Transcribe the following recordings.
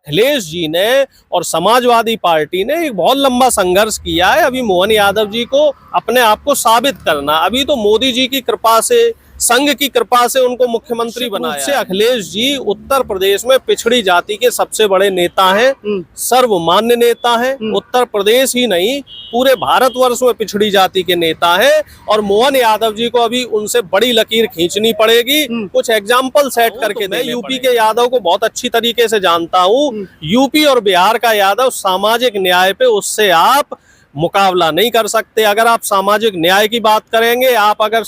अखिलेश जी ने और समाजवादी पार्टी ने एक बहुत लंबा संघर्ष किया है अभी मोहन यादव जी को अपने आप को साबित करना। अभी तो मोदी जी की कृपा से, संघ की कृपा से उनको मुख्यमंत्री बनाया से अखिलेश जी उत्तर प्रदेश में पिछड़ी जाति के सबसे बड़े नेता हैं, सर्वमान्य नेता हैं। उत्तर प्रदेश ही नहीं पूरे भारतवर्ष में पिछड़ी जाति के नेता हैं और मोहन यादव जी को अभी उनसे बड़ी लकीर खींचनी पड़ेगी। कुछ एग्जाम्पल सेट करके मैं यूपी के यादव को बहुत अच्छी तरीके से जानता हूँ। यूपी और बिहार का यादव सामाजिक न्याय पे उससे आप मुकाबला नहीं कर सकते। अगर आप सामाजिक न्याय की बात करेंगे, आप अगर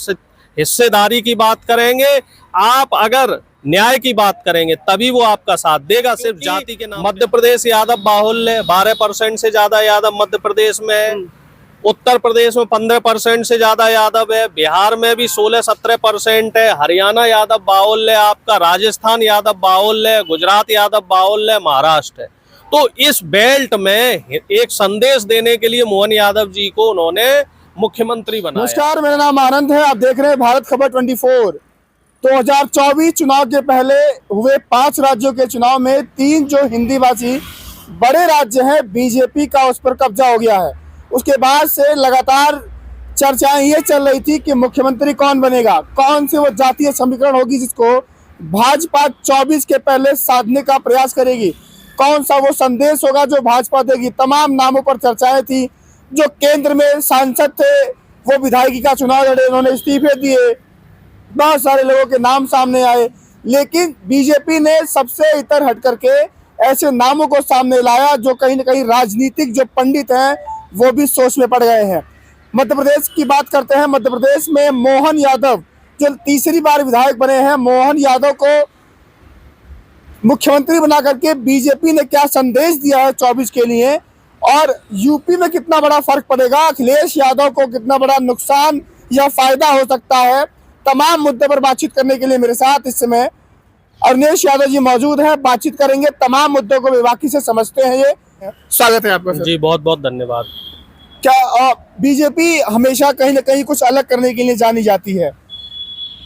हिस्सेदारी की बात करेंगे, आप अगर न्याय की बात करेंगे, तभी वो आपका साथ देगा। सिर्फ जाति के नाम मध्य प्रदेश यादव बाहुल्य 12% से ज्यादा यादव मध्य प्रदेश में है। उत्तर प्रदेश में 15% से ज्यादा यादव है। बिहार में भी 16-17% है। हरियाणा यादव बाहुल्य है आपका, राजस्थान यादव बाहुल्य है, गुजरात यादव बाहुल्य है, महाराष्ट्र है। तो इस बेल्ट में एक संदेश देने के लिए मोहन यादव जी को उन्होंने मुख्यमंत्री बनाया। नमस्कार, मेरा नाम आनंद है। आप देख रहे हैं भारत खबर 24। 2024 चुनाव के पहले हुए 5 राज्यों के चुनाव में 3 जो हिंदी भाषी बड़े राज्य हैं, बीजेपी का उस पर कब्जा हो गया है। उसके बाद से लगातार चर्चाएं ये चल रही थी कि मुख्यमंत्री कौन बनेगा, कौन सी वो जातीय समीकरण होगी जिसको भाजपा 24 के पहले साधने का प्रयास करेगी, कौन सा वो संदेश होगा जो भाजपा देगी। तमाम नामों पर चर्चाएं थी। जो केंद्र में सांसद थे वो विधायकी का चुनाव लड़े, उन्होंने इस्तीफे दिए, बहुत सारे लोगों के नाम सामने आए। लेकिन बीजेपी ने सबसे इतर हट करके ऐसे नामों को सामने लाया जो कहीं ना कहीं राजनीतिक जो पंडित हैं वो भी सोच में पड़ गए हैं। मध्य प्रदेश की बात करते हैं। मध्य प्रदेश में मोहन यादव जो तीसरी बार विधायक बने हैं, मोहन यादव को मुख्यमंत्री बना करके बीजेपी ने क्या संदेश दिया है 24 के लिए, और यूपी में कितना बड़ा फर्क पड़ेगा, अखिलेश यादव को कितना बड़ा नुकसान या फायदा हो सकता है, तमाम मुद्दे पर बातचीत करने के लिए मेरे साथ इस समय अवनीश यादव जी मौजूद हैं। बातचीत करेंगे, तमाम मुद्दों को बेबाकी से समझते हैं। ये स्वागत है आपका सर। जी बहुत बहुत धन्यवाद। क्या बीजेपी हमेशा कहीं ना कहीं कुछ अलग करने के लिए जानी जाती है।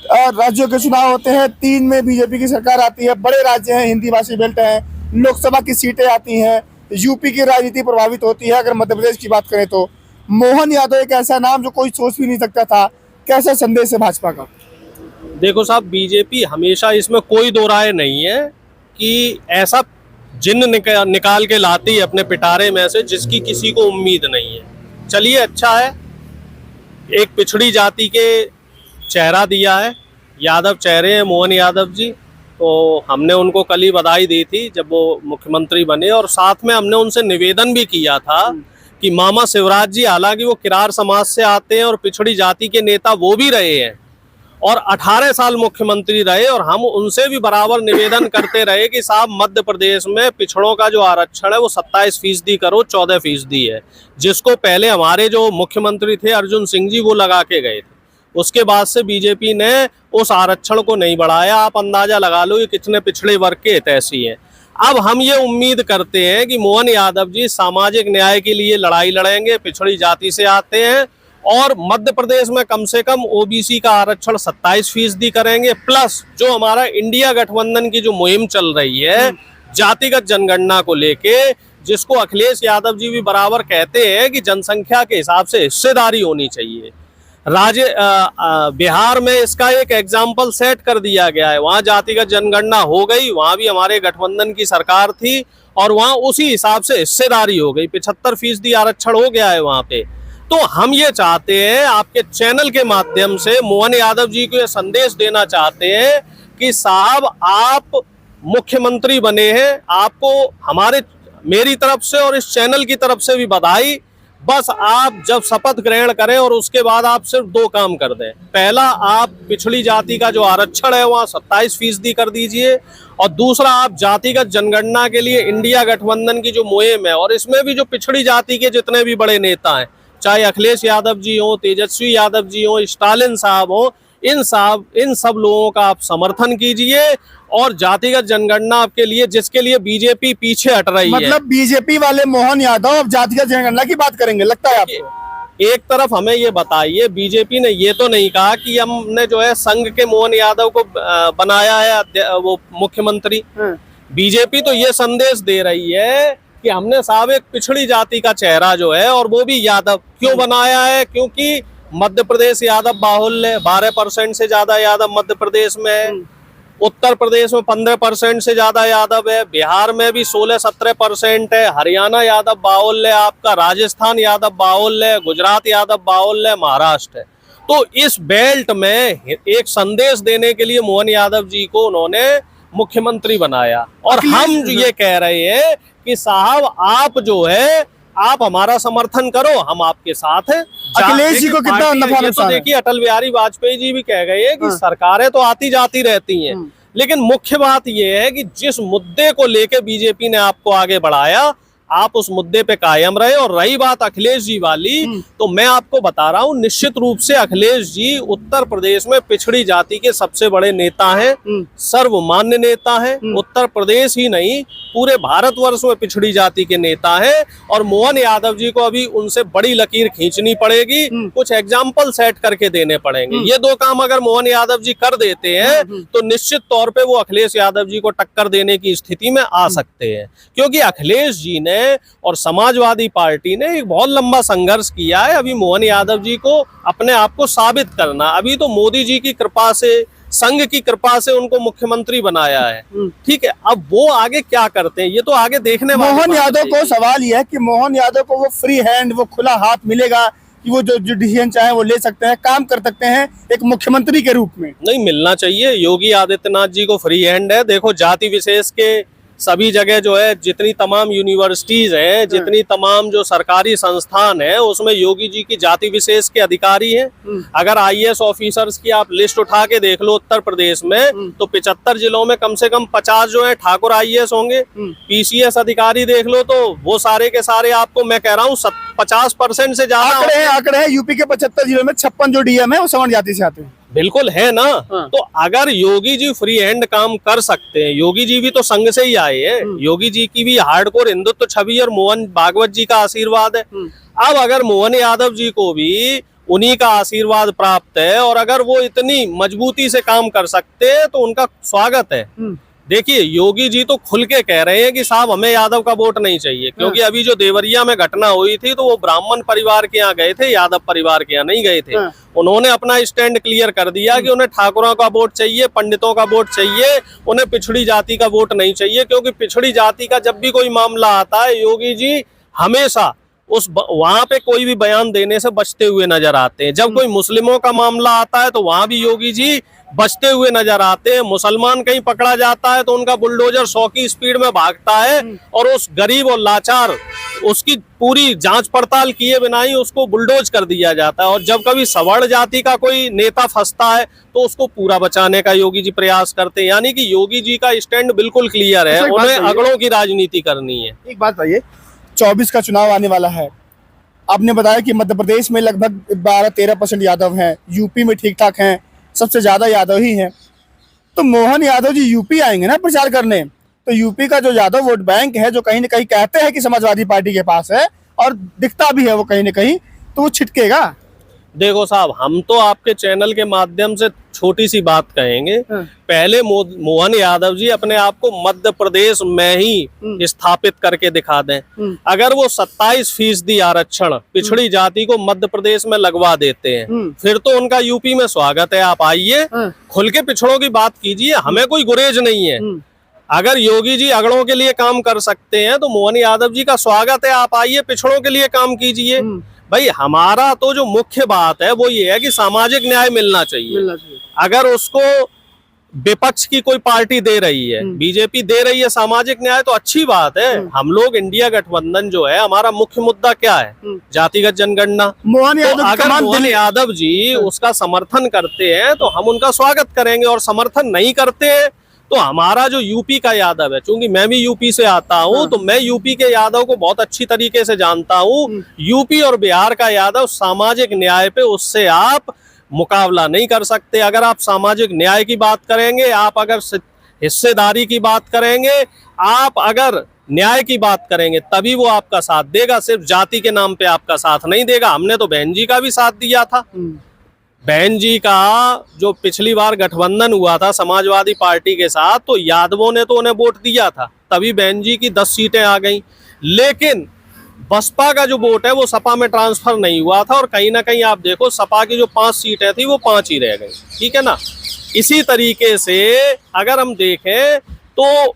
राज्यों के चुनाव होते हैं, 3 में बीजेपी की सरकार आती है, बड़े राज्य हैं, हिंदी भाषी बेल्ट है, लोकसभा की सीटें आती हैं, यूपी की राजनीति प्रभावित होती है। अगर मध्य प्रदेश की बात करें तो मोहन यादव एक ऐसा नाम जो कोई सोच भी नहीं सकता था। कैसा संदेश है भाजपा का? देखो साहब, बीजेपी हमेशा, इसमें कोई दो राय नहीं है कि ऐसा जिन्न निकाल के लाती है अपने पिटारे में से जिसकी किसी को उम्मीद नहीं है। चलिए, अच्छा है, एक पिछड़ी जाति के चेहरा दिया है, यादव चेहरे हैं मोहन यादव जी। तो हमने उनको कल ही बधाई दी थी जब वो मुख्यमंत्री बने, और साथ में हमने उनसे निवेदन भी किया था कि मामा शिवराज जी, हालांकि वो किरार समाज से आते हैं और पिछड़ी जाति के नेता वो भी रहे हैं और 18 साल मुख्यमंत्री रहे, और हम उनसे भी बराबर निवेदन करते रहे कि साहब मध्य प्रदेश में पिछड़ों का जो आरक्षण है वो 27% करो, 14% है, जिसको पहले हमारे जो मुख्यमंत्री थे अर्जुन सिंह जी वो लगा के गए थे। उसके बाद से बीजेपी ने उस आरक्षण को नहीं बढ़ाया। आप अंदाजा लगा लो ये कितने पिछड़े वर्ग के हितैषी हैं। अब हम ये उम्मीद करते हैं कि मोहन यादव जी सामाजिक न्याय के लिए लड़ाई लड़ेंगे, पिछड़ी जाति से आते हैं, और मध्य प्रदेश में कम से कम ओबीसी का आरक्षण 27% करेंगे। प्लस जो हमारा इंडिया गठबंधन की जो मुहिम चल रही है जातिगत जनगणना को लेके, जिसको अखिलेश यादव जी भी बराबर कहते हैं कि जनसंख्या के हिसाब से हिस्सेदारी होनी चाहिए। बिहार में इसका एक एग्जाम्पल सेट कर दिया गया है। वहाँ जातिगत जनगणना हो गई, वहाँ भी हमारे गठबंधन की सरकार थी और वहाँ उसी हिसाब से हिस्सेदारी हो गई, 75% आरक्षण हो गया है वहाँ पे। तो हम ये चाहते हैं, आपके चैनल के माध्यम से मोहन यादव जी को ये संदेश देना चाहते हैं कि साहब आप मुख्यमंत्री बने हैं, आपको मेरी तरफ से और इस चैनल की तरफ से भी बधाई। बस आप जब शपथ ग्रहण करें और उसके बाद आप सिर्फ 2 काम कर दें। पहला, आप पिछड़ी जाति का जो आरक्षण है वहाँ 27% कर दीजिए, और दूसरा, आप जातिगत जनगणना के लिए इंडिया गठबंधन की जो मुहिम है, और इसमें भी जो पिछड़ी जाति के जितने भी बड़े नेता हैं, चाहे अखिलेश यादव जी हो, तेजस्वी यादव जी हो, स्टालिन साहब हो, इन सब लोगों का आप समर्थन कीजिए, और जातिगत जनगणना आपके लिए, जिसके लिए बीजेपी पीछे हट रही है। मतलब बीजेपी वाले मोहन यादव अब जातिगत जनगणना की बात करेंगे, लगता है आपको? एक तरफ हमें ये बताइए, बीजेपी ने ये तो नहीं कहा कि हमने जो है संघ के मोहन यादव को बनाया है वो मुख्यमंत्री। बीजेपी तो ये संदेश दे रही है कि हमने साहब एक पिछड़ी जाति का चेहरा जो है, और वो भी यादव, क्यों बनाया है? क्योंकि मध्य प्रदेश यादव बाहुल्य, 12% से ज्यादा यादव मध्य प्रदेश में है, उत्तर प्रदेश में 15% से ज्यादा यादव है, बिहार में भी 16-17% है, हरियाणा यादव बाहुल्य है आपका, राजस्थान यादव बाहुल्य है, गुजरात यादव बाहुल्य है, महाराष्ट्र है। तो इस बेल्ट में एक संदेश देने के लिए मोहन यादव जी को उन्होंने मुख्यमंत्री बनाया, और हम ये कह रहे हैं कि साहब आप जो है आप हमारा समर्थन करो, हम आपके साथ हैं। अखिलेश जी को कितना नफा नुकसान है? देखिए अटल बिहारी वाजपेयी जी भी कह गए हैं कि सरकारें तो आती जाती रहती हैं, लेकिन मुख्य बात यह है कि जिस मुद्दे को लेके बीजेपी ने आपको आगे बढ़ाया, आप उस मुद्दे पे कायम रहे। और रही बात अखिलेश जी वाली, तो मैं आपको बता रहा हूं, निश्चित रूप से अखिलेश जी उत्तर प्रदेश में पिछड़ी जाति के सबसे बड़े नेता हैं, सर्वमान्य नेता हैं। उत्तर प्रदेश ही नहीं, पूरे भारतवर्ष में पिछड़ी जाति के नेता हैं, और मोहन यादव जी को अभी उनसे बड़ी लकीर खींचनी पड़ेगी, कुछ एग्जाम्पल सेट करके देने पड़ेंगे। ये दो काम अगर मोहन यादव जी कर देते हैं तो निश्चित तौर पे वो अखिलेश यादव जी को टक्कर देने की स्थिति में आ सकते हैं, क्योंकि अखिलेश जी ने और समाजवादी पार्टी ने एक बहुत लंबा संघर्ष किया है अभी मोहन यादव जी को अपने आप को साबित करना। अभी तो मोदी जी की कृपा से, संघ की कृपा से उनको मुख्यमंत्री बनाया है, ठीक है। अब वो आगे क्या करते हैं ये तो आगे देखने वाली मोहन बात यादव है। को सवाल यह है कि मोहन यादव को वो फ्री हैंड, वो खुला हाथ मिलेगा कि वो जो डिसीजन चाहे वो ले सकते हैं, काम कर सकते हैं एक मुख्यमंत्री के रूप में? नहीं मिलना चाहिए। योगी आदित्यनाथ जी को फ्री हैंड है। देखो जाति विशेष के सभी जगह जो है, जितनी तमाम यूनिवर्सिटीज हैं, जितनी तमाम जो सरकारी संस्थान है, उसमें योगी जी की जाति विशेष के अधिकारी हैं। अगर आईएएस ऑफिसर्स की आप लिस्ट उठा के देख लो उत्तर प्रदेश में, तो 75 जिलों में कम से कम 50 जो है ठाकुर आईएएस होंगे। पीसीएस अधिकारी देख लो तो वो सारे के सारे आपको मैं कह रहा हूँ 50% से ज्यादा आंकड़े हैं यूपी के 75 जिलों में 56 जो डीएम है वो सवर्ण जाति से आते हैं। बिल्कुल है ना। तो अगर योगी जी फ्री हैंड काम कर सकते हैं, योगी जी भी तो संघ से ही आए हैं, योगी जी की भी हार्डकोर हिंदुत्व छवि और मोहन भागवत जी का आशीर्वाद है। अब अगर मोहन यादव जी को भी उन्हीं का आशीर्वाद प्राप्त है, और अगर वो इतनी मजबूती से काम कर सकते हैं तो उनका स्वागत है। देखिए योगी जी तो खुल के कह रहे हैं कि साहब हमें यादव का वोट नहीं चाहिए, क्योंकि अभी जो देवरिया में घटना हुई थी तो वो ब्राह्मण परिवार के यहाँ गए थे, यादव परिवार के यहाँ नहीं गए थे। उन्होंने अपना स्टैंड क्लियर कर दिया कि उन्हें ठाकुरों का वोट चाहिए, पंडितों का वोट चाहिए, उन्हें पिछड़ी जाति का वोट नहीं चाहिए। क्योंकि पिछड़ी जाति का जब भी कोई मामला आता है, योगी जी हमेशा वहां पे कोई भी बयान देने से बचते हुए नजर आते हैं। जब कोई मुस्लिमों का मामला आता है तो वहां भी योगी जी बचते हुए नजर आते हैं। मुसलमान कहीं पकड़ा जाता है तो उनका बुलडोजर 100 की स्पीड में भागता है, और उस गरीब और लाचार उसकी पूरी जांच पड़ताल किए बिना ही उसको बुलडोज कर दिया जाता है। और जब कभी सवर्ण जाति का कोई नेता फंसता है तो उसको पूरा बचाने का योगी जी प्रयास करते हैं। यानी कि योगी जी का स्टैंड बिल्कुल क्लियर है, उन्हें अगड़ों की राजनीति करनी है। एक बात बताइए, 24 का चुनाव आने वाला है, आपने बताया कि मध्य प्रदेश में लगभग 12-13% यादव हैं, यूपी में ठीक ठाक हैं, सबसे ज्यादा यादव ही हैं। तो मोहन यादव जी यूपी आएंगे ना प्रचार करने, तो यूपी का जो यादव वोट बैंक है, जो कहीं ना कहीं कहते हैं कि समाजवादी पार्टी के पास है और दिखता भी है वो कहीं ना कहीं, तो वो छिटकेगा। देखो साहब, हम तो आपके चैनल के माध्यम से छोटी सी बात कहेंगे। पहले मोहन यादव जी अपने आप को मध्य प्रदेश में ही स्थापित करके दिखा दें। अगर वो 27% आरक्षण पिछड़ी जाति को मध्य प्रदेश में लगवा देते हैं, फिर तो उनका यूपी में स्वागत है। आप आइए, खुल के पिछड़ों की बात कीजिए, हमें कोई गुरेज नहीं है। अगर योगी जी अगड़ों के लिए काम कर सकते हैं तो मोहन यादव जी का स्वागत है। आप आइए, पिछड़ों के लिए काम कीजिए। भाई हमारा तो जो मुख्य बात है वो ये है कि सामाजिक न्याय मिलना चाहिए। अगर उसको विपक्ष की कोई पार्टी दे रही है, बीजेपी दे रही है सामाजिक न्याय, तो अच्छी बात है। हम लोग इंडिया गठबंधन जो है, हमारा मुख्य मुद्दा क्या है? जातिगत जनगणना। मोहन यादव, तो अगर मोहन यादव जी उसका समर्थन करते हैं तो हम उनका स्वागत करेंगे, और समर्थन नहीं करते हैं तो हमारा जो यूपी का यादव है, चूंकि मैं भी यूपी से आता हूं, तो मैं यूपी के यादव को बहुत अच्छी तरीके से जानता हूं। यूपी और बिहार का यादव सामाजिक न्याय पे उससे आप मुकाबला नहीं कर सकते। अगर आप सामाजिक न्याय की बात करेंगे, आप अगर हिस्सेदारी की बात करेंगे, आप अगर न्याय की बात करेंगे, तभी वो आपका साथ देगा। सिर्फ जाति के नाम पे आपका साथ नहीं देगा। हमने तो बहन जी का भी साथ दिया था। बहन जी का जो पिछली बार गठबंधन हुआ था समाजवादी पार्टी के साथ, तो यादवों ने तो उन्हें वोट दिया था, तभी बहन जी की 10 सीटें आ गई। लेकिन बसपा का जो वोट है वो सपा में ट्रांसफर नहीं हुआ था, और कहीं ना कहीं आप देखो सपा की जो 5 सीटें थी वो 5 ही रह गई। ठीक है ना। इसी तरीके से अगर हम देखें तो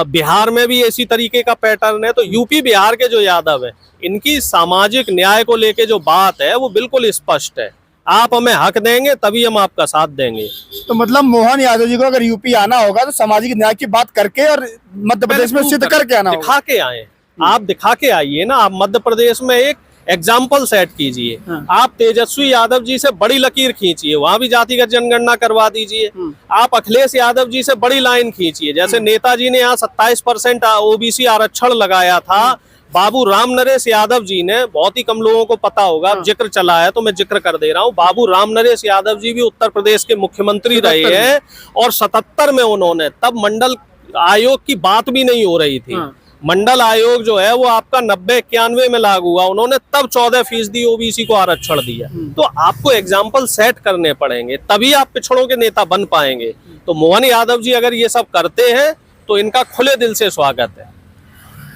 बिहार में भी इसी तरीके का पैटर्न है। तो यूपी बिहार के जो यादव है, इनकी सामाजिक न्याय को लेके जो बात है वो बिल्कुल स्पष्ट है। आप हमें हक देंगे तभी हम आपका साथ देंगे। तो मतलब मोहन यादव जी को अगर यूपी आना होगा तो सामाजिक न्याय की बात करके और मध्य प्रदेश में सिद्ध करके आना होगा। दिखा के आए, आप दिखा के आइए ना। आप मध्य प्रदेश में एक एग्जाम्पल सेट कीजिए। आप तेजस्वी यादव जी से बड़ी लकीर खींचिए, वहां भी जातिगत जनगणना करवा दीजिए। आप अखिलेश यादव जी से बड़ी लाइन खींचिए, जैसे नेताजी ने यहाँ 27% ओबीसी आरक्षण लगाया था, बाबू राम नरेश यादव जी ने, बहुत ही कम लोगों को पता होगा, अब जिक्र चला है तो मैं जिक्र कर दे रहा हूँ, बाबू राम नरेश यादव जी भी उत्तर प्रदेश के मुख्यमंत्री रहे हैं, और 77 में उन्होंने, तब मंडल आयोग की बात भी नहीं हो रही थी। मंडल आयोग जो है वो आपका 90-91 में लागू हुआ, उन्होंने तब 14% ओबीसी को आरक्षण दिया। तो आपको एग्जाम्पल सेट करने पड़ेंगे, तभी आप पिछड़ों के नेता बन पाएंगे। तो मोहन यादव जी अगर ये सब करते हैं तो इनका खुले दिल से स्वागत है।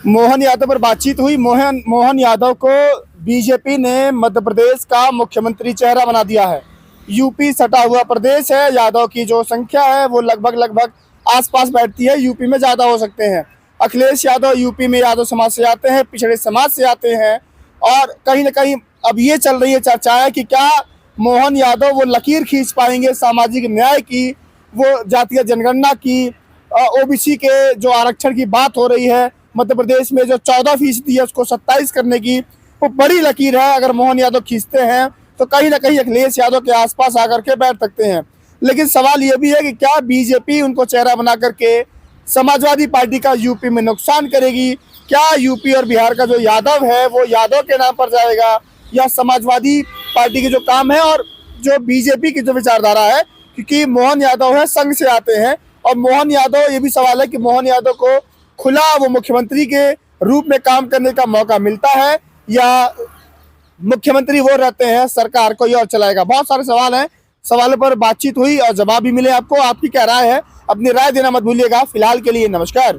मोहन यादव पर बातचीत हुई। मोहन यादव को बीजेपी ने मध्य प्रदेश का मुख्यमंत्री चेहरा बना दिया है। यूपी सटा हुआ प्रदेश है, यादव की जो संख्या है वो लगभग आसपास बैठती है, यूपी में ज्यादा हो सकते हैं। अखिलेश यादव यूपी में यादव समाज से आते हैं, पिछड़े समाज से आते हैं, और कहीं ना कहीं अब ये चल रही है चर्चा है कि क्या मोहन यादव वो लकीर खींच पाएंगे सामाजिक न्याय की, वो जातीय जनगणना की, ओबीसी के जो आरक्षण की बात हो रही है मध्य प्रदेश में जो 14% है उसको 27 करने की, वो बड़ी लकीर है। अगर मोहन यादव खींचते हैं तो कहीं ना कहीं अखिलेश यादव के आसपास आकर के बैठ सकते हैं। लेकिन सवाल ये भी है कि क्या बीजेपी उनको चेहरा बना करके समाजवादी पार्टी का यूपी में नुकसान करेगी? क्या यूपी और बिहार का जो यादव है वो यादव के नाम पर जाएगा, या समाजवादी पार्टी के जो काम है और जो बीजेपी की जो विचारधारा है, क्योंकि मोहन यादव है संघ से आते हैं, और मोहन यादव, ये भी सवाल है कि मोहन यादव को खुला वो मुख्यमंत्री के रूप में काम करने का मौका मिलता है, या मुख्यमंत्री वो रहते हैं सरकार कोई और चलाएगा। बहुत सारे सवाल हैं, सवालों पर बातचीत हुई और जवाब भी मिले आपको। आपकी क्या राय है? अपनी राय देना मत भूलिएगा। फिलहाल के लिए नमस्कार।